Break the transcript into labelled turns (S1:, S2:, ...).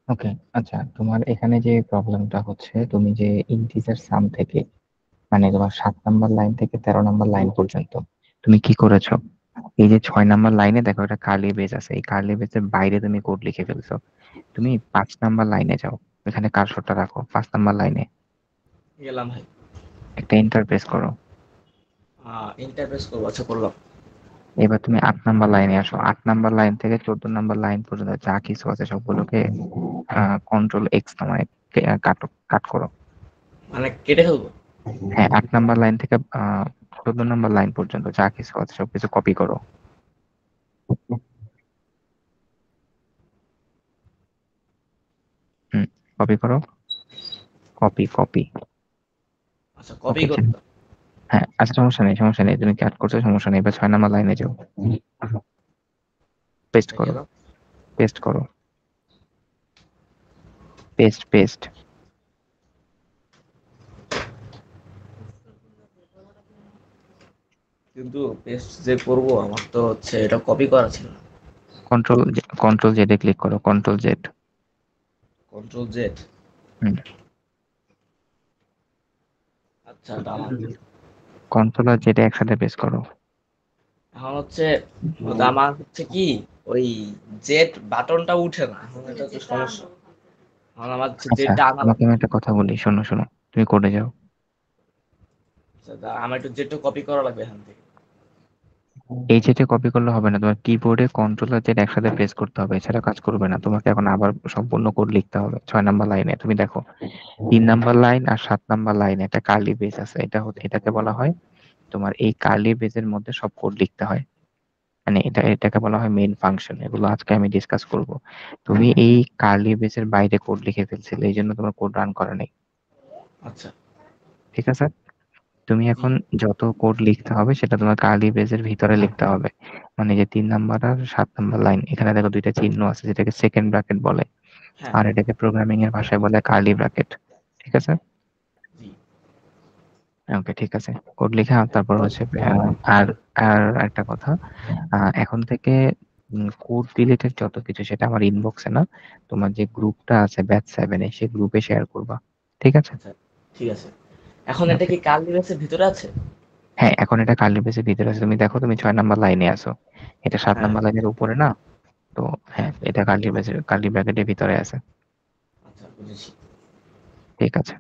S1: ওকে, আচ্ছা, তোমার এখানে যে প্রবলেমটা হচ্ছে, তুমি যে ইন্টিজার সাম থেকে, মানে তোমার 7 নাম্বার লাইন থেকে 13 নাম্বার লাইন পর্যন্ত তুমি কি করেছো? এই যে 6 নাম্বার লাইনে দেখো একটা কার্লি বেজ আছে, এই কার্লি বেজের বাইরে তুমি কোড লিখে ফেলছো। তুমি 5 নাম্বার লাইনে যাও, এখানে কার্সরটা রাখো 5 নাম্বার লাইনে,
S2: গেলাম ভাই।
S1: একটা এন্টার প্রেস করো।
S2: ইন্টারফেস করবো, আচ্ছা করলাম।
S1: এবার তুমি 8 নাম্বার লাইনে আসো, 8 নাম্বার লাইন থেকে 14 নাম্বার লাইন পর্যন্ত যা কিছু আছে সবগুলোকে কন্ট্রোল এক্স নামায় কাটো, কাট করো।
S2: মানে কেটে ফেলবো?
S1: হ্যাঁ, 8 নাম্বার লাইন থেকে 14 নাম্বার লাইন পর্যন্ত যা কিছু আছে সবকিছু কপি করো। হুম, কপি করো, কপি কপি।
S2: আচ্ছা, কপি
S1: ওকে,
S2: করতে।
S1: হ্যাঁ, আচ্ছা, সমস্যা নেই, সমস্যা নেই, তুমি কাট করছো, সমস্যা নেই। এবার 6 নাম্বার লাইনে যাও, পেস্ট
S2: আচ্ছা
S1: করো,
S2: গেলাম।
S1: পেস্ট করো, পেস্ট পেস্ট।
S2: কিন্তু পেস্ট যে করব, আমার তো হচ্ছে এটা কপি করা ছিল না।
S1: কন্ট্রোল, কন্ট্রোল জেডে ক্লিক করো, কন্ট্রোল জেড।
S2: Control Z.
S1: হুম,
S2: আচ্ছা, ডান।
S1: কন্ট্রোল আর জেডে একসাথে পেস্ট করো।
S2: এখন হচ্ছে আমার হচ্ছে কি, ওই জেড বাটনটা উঠে না, এখন এটা তো সমস্যা। এখন আমার হচ্ছে
S1: আচ্ছা,
S2: জেডটা আনা
S1: তোমাকে
S2: লাগবে।
S1: আমি একটা কথা বলি, শোনো শোনো, তুমি কোডে যাও।
S2: আচ্ছা, আমার একটু জেডটা কপি করা লাগবে এখান থেকে।
S1: এই যেটা কপি করলে হবে না, তোমার কিবোর্ডে কন্ট্রোল আর জেড একসাথে প্রেস করতে হবে, এছাড়া কাজ করবে না। তোমাকে এখন আবার সম্পূর্ণ কোড লিখতে হবে। 6 নাম্বার লাইনে তুমি দেখো, 3 নাম্বার লাইন আর 7 নাম্বার লাইনে একটা কার্লি বেস আছে, এটাকে বলা হয়, তোমার এই কার্লি বেজের মধ্যে সব কোড লিখতে হয়। মানে এটাকে বলা হয় মেইন ফাংশন। এগুলো আজকে আমি ডিসকাস করব। তুমি এই কার্লি বেজের বাইরে কোড লিখে ফেলছিলে, এই জন্য তোমার কোড রান করা নেই।
S2: আচ্ছা।
S1: ঠিক আছে, তুমি
S2: জি।
S1: এখন যত কোড লিখতে হবে সেটা তোমার কার্লি ব্রেসের ভিতরে লিখতে হবে। মানে যে 3 নাম্বার আর 7 নাম্বার লাইন, এখানে দেখো দুইটা চিহ্ন আছে, যেটাকে সেকেন্ড ব্র্যাকেট বলে,
S2: হ্যাঁ।
S1: আর এটাকে প্রোগ্রামিং এর ভাষায় বলে কার্লি ব্র্যাকেট। ঠিক আছে,
S2: জি।
S1: ওকে, ঠিক আছে। কোড লেখা তারপর হচ্ছে আর আর একটা কথা, এখন থেকে কোড রিলেটেড যত কিছু সেটা আমার ইনবক্সে না, তোমার যে গ্রুপটা আছে ব্যাচ 7-এ, সেই গ্রুপে শেয়ার করবা। ঠিক আছে,
S2: আচ্ছা, ঠিক আছে। এখন এটা
S1: ওকে।
S2: কি কার্লি ব্রেসের ভিতরে আছে?
S1: হ্যাঁ, এখন এটা কার্লি ব্রেসের ভিতরে আছে। তুমি দেখো, তুমি 6 নাম্বার লাইনে আছো, এটা সাত
S2: হ্যাঁ।
S1: নাম্বার লাইনের উপরে না? তো হ্যাঁ,
S2: হ্যাঁ।
S1: এটা কার্লি ব্র্যাকেটের ভিতরে আছে।
S2: আচ্ছা, বুঝেছি।
S1: ঠিক আছে।